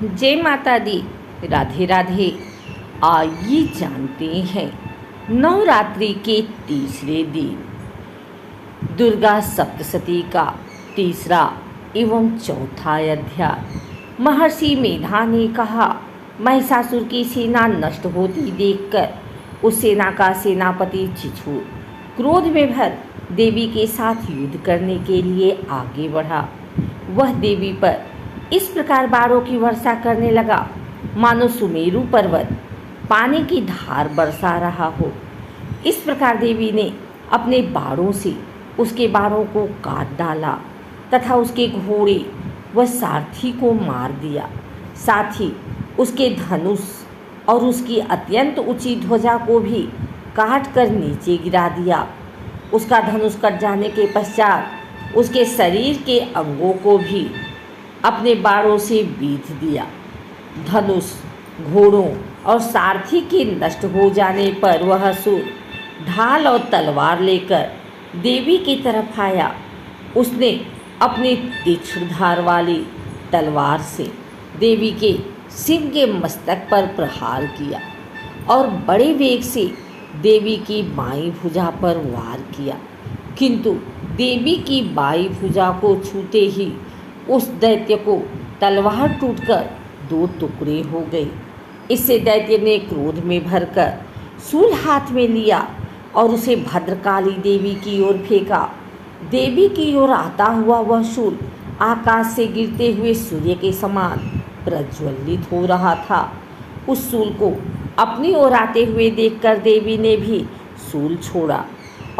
जय माता दी। राधे राधे। आइए जानते हैं नवरात्रि के तीसरे दिन दुर्गा सप्तशती का तीसरा एवं चौथा अध्याय। महर्षि मेधा ने कहा, महिषासुर की सेना नष्ट होती देखकर उस सेना का सेनापति चिछुर क्रोध में भर देवी के साथ युद्ध करने के लिए आगे बढ़ा। वह देवी पर इस प्रकार बाणों की वर्षा करने लगा मानो सुमेरु पर्वत पानी की धार बरसा रहा हो। इस प्रकार देवी ने अपने बाणों से उसके बाणों को काट डाला तथा उसके घोड़े व सारथी को मार दिया। साथ ही उसके धनुष और उसकी अत्यंत ऊंची ध्वजा को भी काट कर नीचे गिरा दिया। उसका धनुष कट जाने के पश्चात उसके शरीर के अंगों को भी अपने बाणों से बींध दिया। धनुष, घोड़ों और सारथी के नष्ट हो जाने पर वह असुर ढाल और तलवार लेकर देवी की तरफ आया। उसने अपनी तीक्ष्ण धार वाली तलवार से देवी के सिर के मस्तक पर प्रहार किया और बड़े वेग से देवी की बाईं भुजा पर वार किया, किंतु देवी की बाईं भुजा को छूते ही उस दैत्य को तलवार टूटकर दो टुकड़े हो गए। इससे दैत्य ने क्रोध में भरकर शूल हाथ में लिया और उसे भद्रकाली देवी की ओर फेंका। देवी की ओर आता हुआ वह शूल आकाश से गिरते हुए सूर्य के समान प्रज्वलित हो रहा था। उस शूल को अपनी ओर आते हुए देखकर देवी ने भी शूल छोड़ा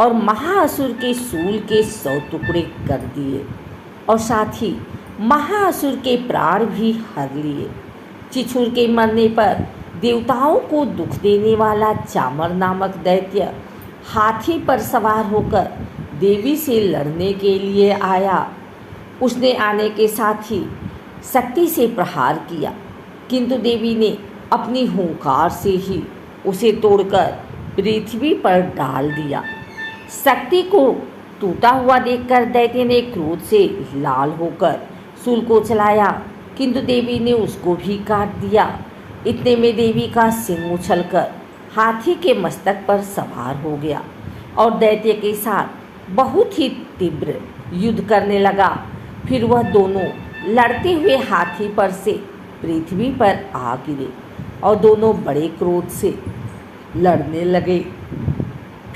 और महाअसुर के शूल के 100 टुकड़े कर दिए और साथ ही महाअसुर के प्राण भी हर लिए। चिछुर के मरने पर देवताओं को दुख देने वाला चामर नामक दैत्य हाथी पर सवार होकर देवी से लड़ने के लिए आया। उसने आने के साथ ही शक्ति से प्रहार किया, किंतु देवी ने अपनी हुंकार से ही उसे तोड़कर पृथ्वी पर डाल दिया। शक्ति को टूटा हुआ देखकर दैत्य ने क्रोध से लाल होकर शूल को चलाया, किंतु देवी ने उसको भी काट दिया। इतने में देवी का सिंह उछलकर हाथी के मस्तक पर सवार हो गया और दैत्य के साथ बहुत ही तीव्र युद्ध करने लगा। फिर वह दोनों लड़ते हुए हाथी पर से पृथ्वी पर आ गिरे और दोनों बड़े क्रोध से लड़ने लगे।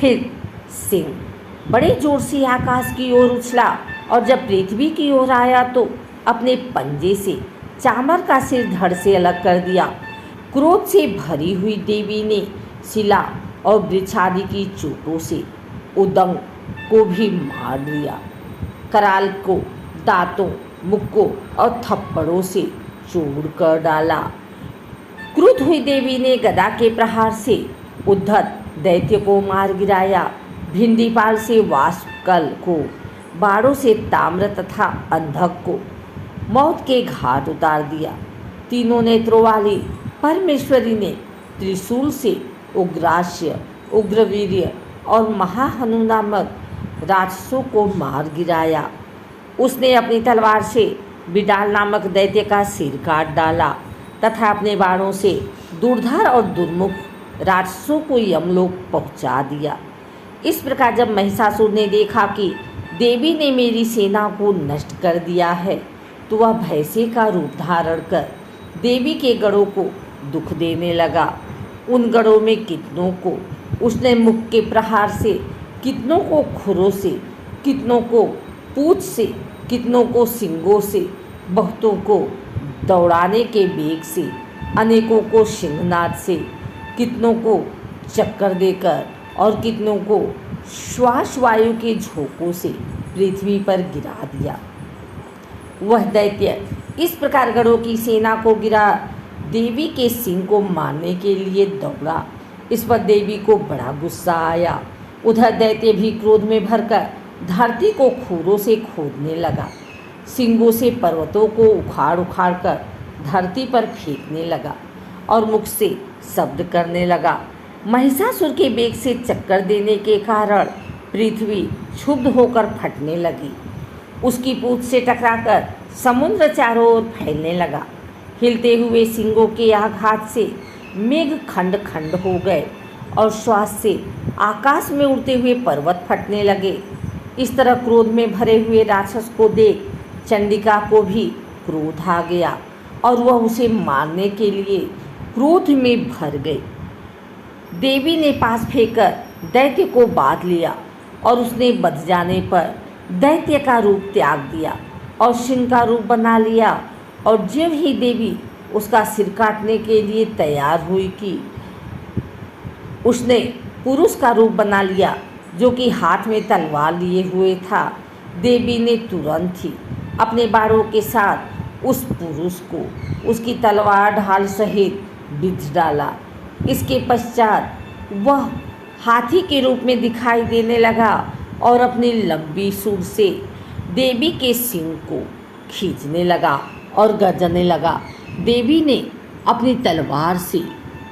फिर सिंह बड़े जोर से आकाश की ओर उछला और जब पृथ्वी की ओर आया तो अपने पंजे से चामर का सिर धड़ से अलग कर दिया। क्रोध से भरी हुई देवी ने शिला और वृक्षादि की चोटों से उदंग को भी मार दिया। कराल को दांतों, मुक्कों और थप्पड़ों से चूर कर डाला। क्रुद्ध हुई देवी ने गदा के प्रहार से उद्धत दैत्य को मार गिराया। भिंडीपाल से वाष्पकल को, बाणों से ताम्र तथा अंधक को मौत के घाट उतार दिया। तीनों नेत्रों वाली परमेश्वरी ने त्रिशूल से उग्रास्य, उग्रवीर्य और महाहनु नामक राक्षसों को मार गिराया। उसने अपनी तलवार से बिडाल नामक दैत्य का सिर काट डाला तथा अपने बाणों से दुर्धर और दुर्मुख राक्षसों को यमलोक पहुंचा दिया। इस प्रकार जब महिषासुर ने देखा कि देवी ने मेरी सेना को नष्ट कर दिया है, तो वह भैंसे का रूप धारण कर देवी के गढ़ों को दुख देने लगा। उन गढ़ों में कितनों को उसने मुख के प्रहार से, कितनों को खुरों से, कितनों को पूंछ से, कितनों को सींगों से, बहुतों को दौड़ाने के वेग से, अनेकों को सिंहनाद से, कितनों को चक्कर देकर और कितनों को श्वास वायु के झोंकों से पृथ्वी पर गिरा दिया। वह दैत्य इस प्रकार गढ़ों की सेना को गिरा देवी के सिंह को मारने के लिए दौड़ा। इस पर देवी को बड़ा गुस्सा आया। उधर दैत्य भी क्रोध में भरकर धरती को खूरों से खोदने लगा। सिंगों से पर्वतों को उखाड़ उखाड़ कर धरती पर फेंकने लगा और मुख से शब्द करने लगा। महिषासुर के वेग से चक्कर देने के कारण पृथ्वी क्षुब्ध होकर फटने लगी। उसकी पूंछ से टकराकर समुद्र चारों ओर फैलने लगा। हिलते हुए सिंगों के आघात से मेघ खंड खंड हो गए और श्वास से आकाश में उड़ते हुए पर्वत फटने लगे। इस तरह क्रोध में भरे हुए राक्षस को देख चंडिका को भी क्रोध आ गया और वह उसे मारने के लिए क्रोध में भर गई। देवी ने पास फेंककर दैत्य को बांध लिया और उसने बध जाने पर दैत्य का रूप त्याग दिया और सिंह का रूप बना लिया। और जब ही देवी उसका सिर काटने के लिए तैयार हुई कि उसने पुरुष का रूप बना लिया जो कि हाथ में तलवार लिए हुए था। देवी ने तुरंत ही अपने बाणों के साथ उस पुरुष को उसकी तलवार ढाल सहित बिंध डाला। इसके पश्चात वह हाथी के रूप में दिखाई देने लगा और अपनी लंबी सूंड से देवी के सिंह को खींचने लगा और गरजने लगा। देवी ने अपनी तलवार से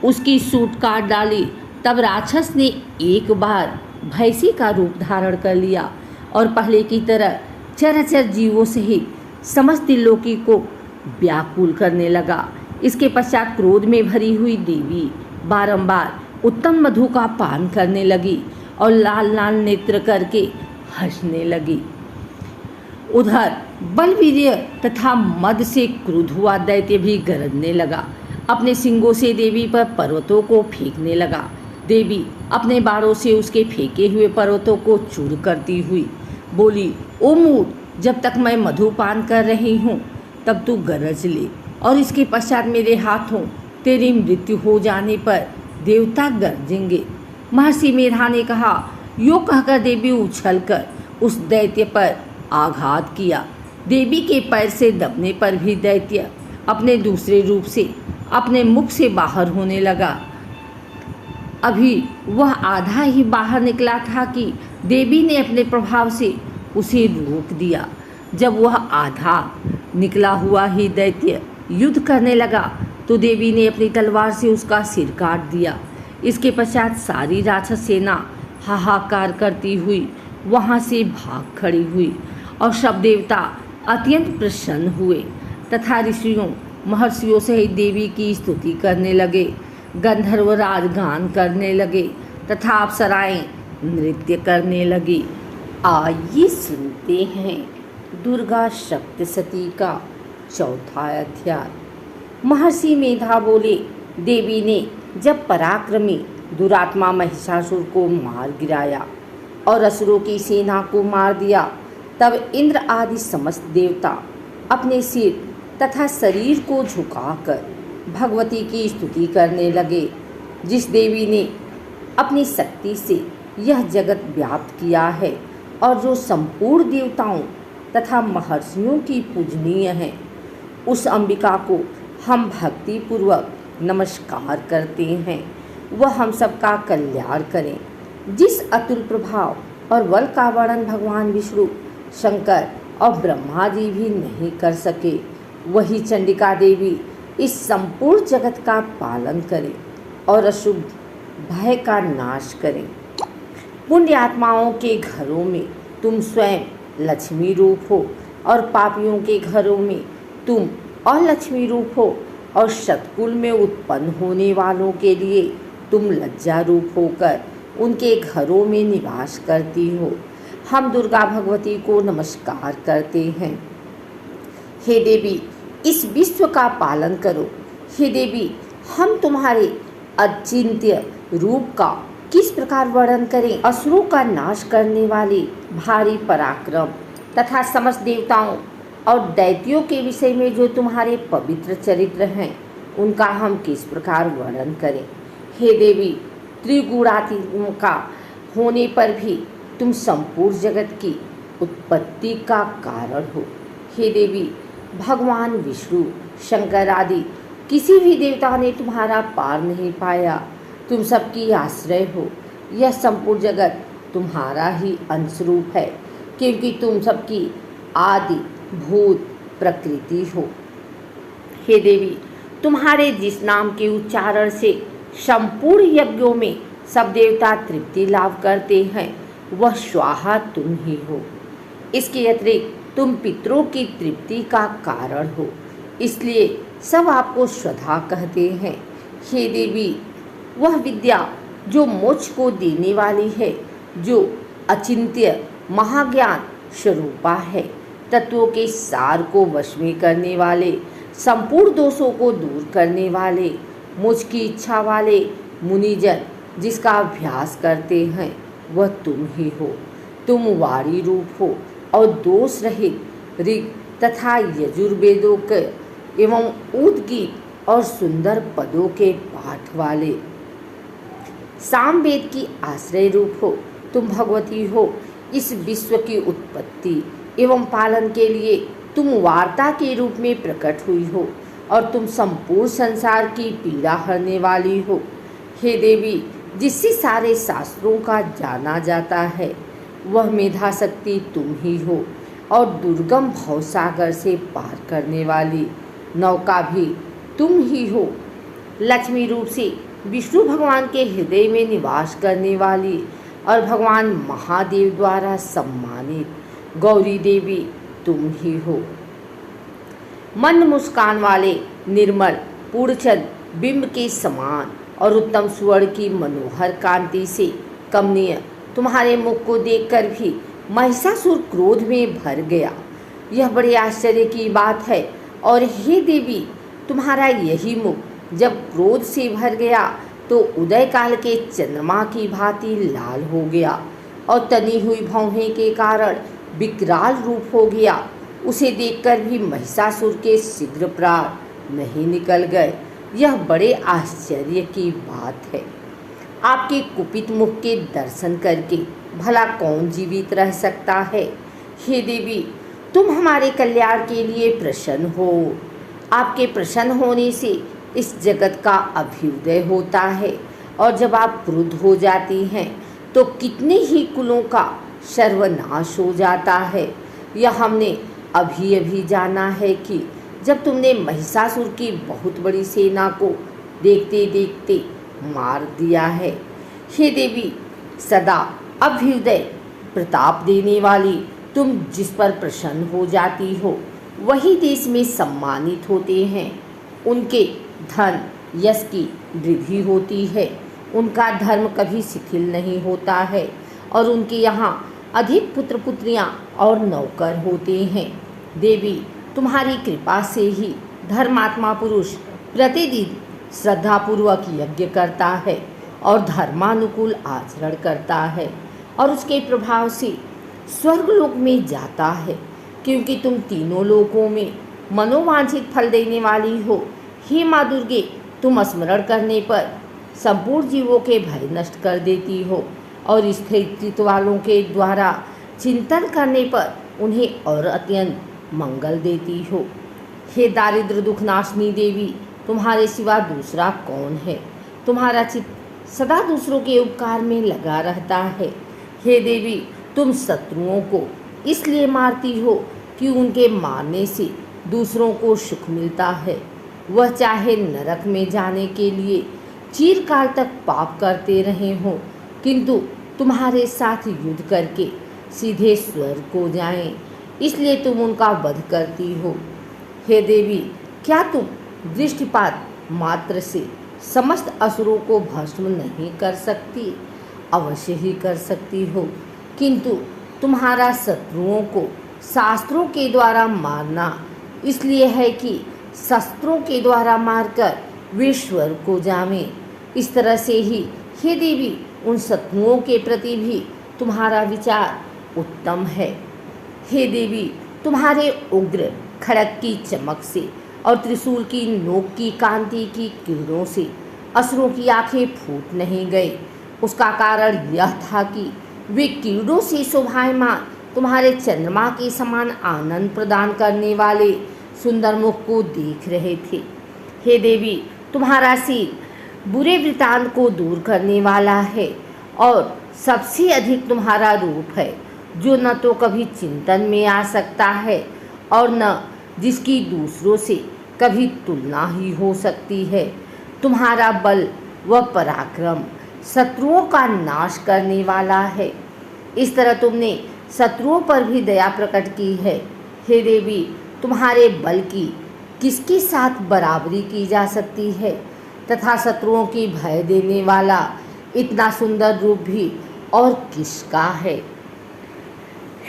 उसकी सूंड काट डाली। तब राक्षस ने एक बार भैंसी का रूप धारण कर लिया और पहले की तरह चराचर जीवों सहित समस्त लोकी को व्याकुल करने लगा। इसके पश्चात क्रोध में भरी हुई देवी बारंबार उत्तम मधु का पान करने लगी और लाल लाल नेत्र करके हंसने लगी। उधर बलवीर्य तथा मद से क्रुद्ध हुआ दैत्य भी गरजने लगा। अपने सिंगों से देवी पर पर्वतों को फेंकने लगा। देवी अपने बाणों से उसके फेंके हुए पर्वतों को चूर करती हुई बोली, ओ मूढ़, जब तक मैं मधुपान कर रही हूँ तब तू गरज ले और इसके पश्चात मेरे हाथों तेरी मृत्यु हो जाने पर देवता गरजेंगे। महर्षि मेधा ने कहा। यो कहकर देवी उछलकर उस दैत्य पर आघात किया। देवी के पैर से दबने पर भी दैत्य अपने दूसरे रूप से अपने मुख से बाहर होने लगा। अभी वह आधा ही बाहर निकला था कि देवी ने अपने प्रभाव से उसे रोक दिया। जब वह आधा निकला हुआ ही दैत्य युद्ध करने लगा तो देवी ने अपनी तलवार से उसका सिर काट दिया। इसके पश्चात सारी राक्षस सेना हाहाकार करती हुई वहाँ से भाग खड़ी हुई और सब देवता अत्यंत प्रसन्न हुए तथा ऋषियों महर्षियों सहित देवी की स्तुति करने लगे। गंधर्वराज गान करने लगे तथा अप्सराएं नृत्य करने लगी। आइए सुनते हैं दुर्गा सप्तशती का चौथा अध्याय। महर्षि मेधा बोले, देवी ने जब पराक्रमी दुरात्मा महिषासुर को मार गिराया और असुरों की सेना को मार दिया, तब इंद्र आदि समस्त देवता अपने सिर तथा शरीर को झुकाकर भगवती की स्तुति करने लगे। जिस देवी ने अपनी शक्ति से यह जगत व्याप्त किया है और जो संपूर्ण देवताओं तथा महर्षियों की पूजनीय है, उस अंबिका को हम भक्तिपूर्वक नमस्कार करते हैं। वह हम सबका कल्याण करें। जिस अतुल प्रभाव और बल का वर्णन भगवान विष्णु, शंकर और ब्रह्मा जी भी नहीं कर सके, वही चंडिका देवी इस संपूर्ण जगत का पालन करें और अशुभ भय का नाश करें। पुण्य आत्माओं के घरों में तुम स्वयं लक्ष्मी रूप हो और पापियों के घरों में तुम अलक्ष्मी रूप हो और शतकुल में उत्पन्न होने वालों के लिए तुम लज्जा रूप होकर उनके घरों में निवास करती हो। हम दुर्गा भगवती को नमस्कार करते हैं। हे देवी, इस विश्व का पालन करो। हे देवी, हम तुम्हारे अचिंत्य रूप का किस प्रकार वर्णन करें। असुरों का नाश करने वाले भारी पराक्रम तथा समस्त देवताओं और दैत्यों के विषय में जो तुम्हारे पवित्र चरित्र हैं, उनका हम किस प्रकार वर्णन करें। हे देवी, त्रिगुणात्मिका होने पर भी तुम संपूर्ण जगत की उत्पत्ति का कारण हो। हे देवी, भगवान विष्णु, शंकर आदि किसी भी देवता ने तुम्हारा पार नहीं पाया। तुम सबकी आश्रय हो। यह संपूर्ण जगत तुम्हारा ही अंशरूप है, क्योंकि तुम सबकी आदि भूत प्रकृति हो। हे देवी, तुम्हारे जिस नाम के उच्चारण से संपूर्ण यज्ञों में सब देवता तृप्ति लाभ करते हैं, वह स्वाहा तुम ही हो। इसके अतिरिक्त तुम पितरों की तृप्ति का कारण हो। इसलिए सब आपको श्रद्धा कहते हैं। हे देवी, वह विद्या जो मोक्ष को देने वाली है, जो अचिंत्य महाज्ञान स्वरूपा है, तत्वों के सार को वश में करने वाले, संपूर्ण दोषों को दूर करने वाले, मुझ की इच्छा वाले मुनिजन जिसका अभ्यास करते हैं, वह तुम ही हो। तुम वाणी रूप हो और दोष रहित ऋग तथा यजुर्वेदों के एवं उद्गीत और सुंदर पदों के पाठ वाले सामवेद की आश्रय रूप हो। तुम भगवती हो। इस विश्व की उत्पत्ति एवं पालन के लिए तुम वार्ता के रूप में प्रकट हुई हो और तुम संपूर्ण संसार की पीड़ा हरने वाली हो। हे देवी, जिससे सारे शास्त्रों का जाना जाता है, वह मेधा शक्ति तुम ही हो और दुर्गम भवसागर से पार करने वाली नौका भी तुम ही हो। लक्ष्मी रूप से विष्णु भगवान के हृदय में निवास करने वाली और भगवान महादेव द्वारा सम्मानित गौरी देवी तुम ही हो। मन मुस्कान वाले निर्मल पूर्णचंद बिंब के समान और उत्तम स्वर्ण की मनोहर कांति से कमनीय तुम्हारे मुख को देखकर भी महिषासुर क्रोध में भर गया। यह बड़े आश्चर्य की बात है। और हे देवी, तुम्हारा यही मुख जब क्रोध से भर गया तो उदय काल के चंद्रमा की भांति लाल हो गया और तनी हुई भौहें के कारण विकराल रूप हो गया। उसे देखकर भी महिषासुर के शीघ्र प्राण नहीं निकल गए। यह बड़े आश्चर्य की बात है। आपके कुपित मुख के दर्शन करके भला कौन जीवित रह सकता है। हे देवी, तुम हमारे कल्याण के लिए प्रसन्न हो। आपके प्रसन्न होने से इस जगत का अभ्युदय होता है और जब आप क्रुद्ध हो जाती हैं तो कितने ही कुलों का सर्वनाश हो जाता है। यह हमने अभी अभी जाना है कि जब तुमने महिषासुर की बहुत बड़ी सेना को देखते देखते मार दिया है। हे देवी, सदा अभ्युदय प्रताप देने वाली तुम जिस पर प्रसन्न हो जाती हो, वही देश में सम्मानित होते हैं। उनके धन यश की वृद्धि होती है। उनका धर्म कभी शिथिल नहीं होता है और उनके यहाँ अधिक पुत्र पुत्रियाँ और नौकर होते हैं। देवी, तुम्हारी कृपा से ही धर्मात्मा पुरुष प्रतिदिन श्रद्धापूर्वक यज्ञ करता है और धर्मानुकूल आचरण करता है और उसके प्रभाव से स्वर्गलोक में जाता है, क्योंकि तुम तीनों लोकों में मनोवांछित फल देने वाली हो। हे माँ दुर्गे, तुम स्मरण करने पर संपूर्ण जीवों के भय नष्ट कर देती हो और स्थिर चित्त वालों के द्वारा चिंतन करने पर उन्हें और अत्यंत मंगल देती हो। हे दारिद्र दुखनाशिनी देवी, तुम्हारे सिवा दूसरा कौन है। तुम्हारा चित्त सदा दूसरों के उपकार में लगा रहता है। हे देवी, तुम शत्रुओं को इसलिए मारती हो कि उनके मारने से दूसरों को सुख मिलता है। वह चाहे नरक में जाने के लिए चिरकाल तक पाप करते रहे हों, किंतु तुम्हारे साथ युद्ध करके सीधे स्वर्ग को जाएं, इसलिए तुम उनका वध करती हो। हे देवी, क्या तुम दृष्टिपात मात्र से समस्त असुरों को भस्म नहीं कर सकती? अवश्य ही कर सकती हो, किंतु तुम्हारा शत्रुओं को शास्त्रों के द्वारा मारना इसलिए है कि शस्त्रों के द्वारा मारकर वे स्वर्ग को जावें। इस तरह से ही हे देवी, उन शत्रुओं के प्रति भी तुम्हारा विचार उत्तम है। हे देवी, तुम्हारे उग्र खड़ग की चमक से और त्रिशूल की नोक की कांति की किरणों से असुरों की आंखें फूट नहीं गई। उसका कारण यह था कि वे किरणों से शोभायमान तुम्हारे चंद्रमा के समान आनंद प्रदान करने वाले सुंदर मुख को देख रहे थे। हे देवी, तुम्हारा सिर बुरे वृतांत को दूर करने वाला है और सबसे अधिक तुम्हारा रूप है, जो न तो कभी चिंतन में आ सकता है और न जिसकी दूसरों से कभी तुलना ही हो सकती है। तुम्हारा बल व पराक्रम शत्रुओं का नाश करने वाला है। इस तरह तुमने शत्रुओं पर भी दया प्रकट की है। हे देवी, तुम्हारे बल की किसके साथ बराबरी की जा सकती है तथा शत्रुओं की भय देने वाला इतना सुंदर रूप भी और किसका है।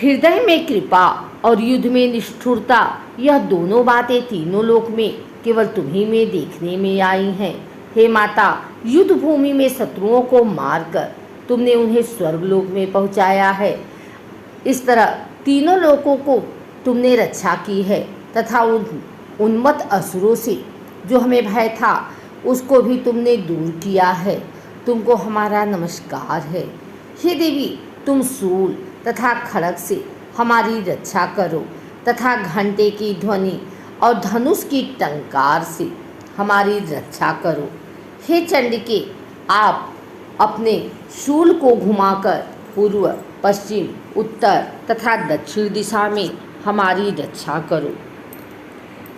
हृदय में कृपा और युद्ध में निष्ठुरता, यह दोनों बातें तीनों लोक में केवल तुम्ही में देखने में आई हैं। हे माता, युद्ध भूमि में शत्रुओं को मारकर तुमने उन्हें स्वर्गलोक में पहुंचाया है। इस तरह तीनों लोकों को तुमने रक्षा की है तथा उन उन्मत्त असुरों से जो हमें भय था उसको भी तुमने दूर किया है। तुमको हमारा नमस्कार है। हे देवी, तुम शूल तथा खड़ग से हमारी रक्षा करो तथा घंटे की ध्वनि और धनुष की टंकार से हमारी रक्षा करो। हे चंडिके, आप अपने शूल को घुमाकर पूर्व, पश्चिम, उत्तर तथा दक्षिण दिशा में हमारी रक्षा करो।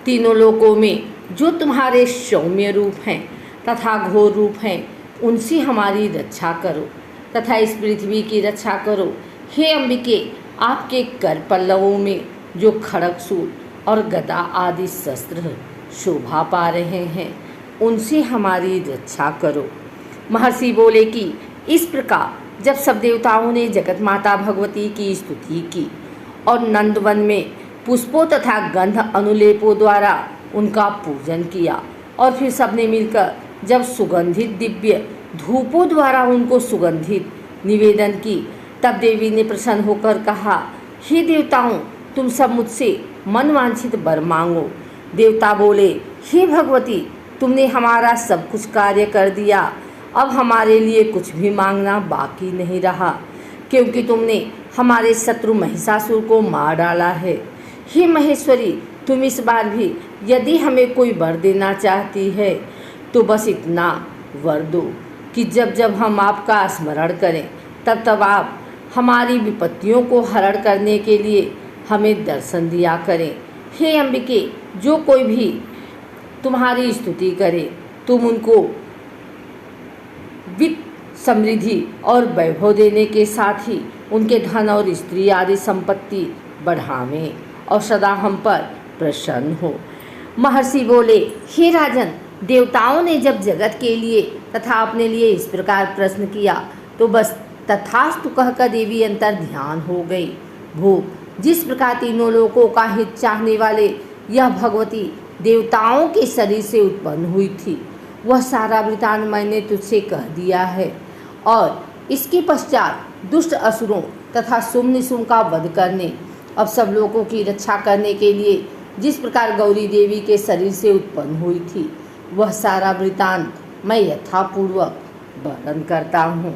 तीनों लोकों में जो तुम्हारे सौम्य रूप हैं तथा घोर रूप हैं, उनसे हमारी रक्षा करो तथा इस पृथ्वी की रक्षा करो। हे अंबिके, आपके कर पल्लवों में जो खड़ग, शूल और गदा आदि शस्त्र शोभा पा रहे हैं, उनसे हमारी रक्षा करो। महर्षि बोले कि इस प्रकार जब सब देवताओं ने जगत माता भगवती की स्तुति की और नंदवन में पुष्पों तथा गंध अनुलेपों द्वारा उनका पूजन किया और फिर सबने मिलकर जब सुगंधित दिव्य धूपों द्वारा उनको सुगंधित निवेदन की, तब देवी ने प्रसन्न होकर कहा, हे देवताओं, तुम सब मुझसे मनवांछित वर मांगो। देवता बोले, हे भगवती, तुमने हमारा सब कुछ कार्य कर दिया। अब हमारे लिए कुछ भी मांगना बाकी नहीं रहा, क्योंकि तुमने हमारे शत्रु महिषासुर को मार डाला है। हे महेश्वरी, तुम इस बार भी यदि हमें कोई वर देना चाहती है तो बस इतना वर दो कि जब जब हम आपका स्मरण करें तब तब आप हमारी विपत्तियों को हरण करने के लिए हमें दर्शन दिया करें। हे अंबिके, जो कोई भी तुम्हारी स्तुति करे तुम उनको वित्त, समृद्धि और वैभव देने के साथ ही उनके धन और स्त्री आदि संपत्ति बढ़ावें और सदा हम पर प्रसन्न हो। महर्षि बोले, हे राजन, देवताओं ने जब जगत के लिए तथा अपने लिए इस प्रकार प्रश्न किया तो बस तथास्तु कहकर देवी अंतर ध्यान हो गई। भूप, जिस प्रकार तीनों लोकों का हित चाहने वाले यह भगवती देवताओं के शरीर से उत्पन्न हुई थी, वह सारा वृतांत मैंने तुझसे कह दिया है। और इसके पश्चात दुष्ट असुरों तथा शुम्भ निशुम्भ का वध करने, अब सब लोगों की रक्षा करने के लिए जिस प्रकार गौरी देवी के शरीर से उत्पन्न हुई थी, वह सारा वृतांत मैं यथापूर्वक वर्णन करता हूँ।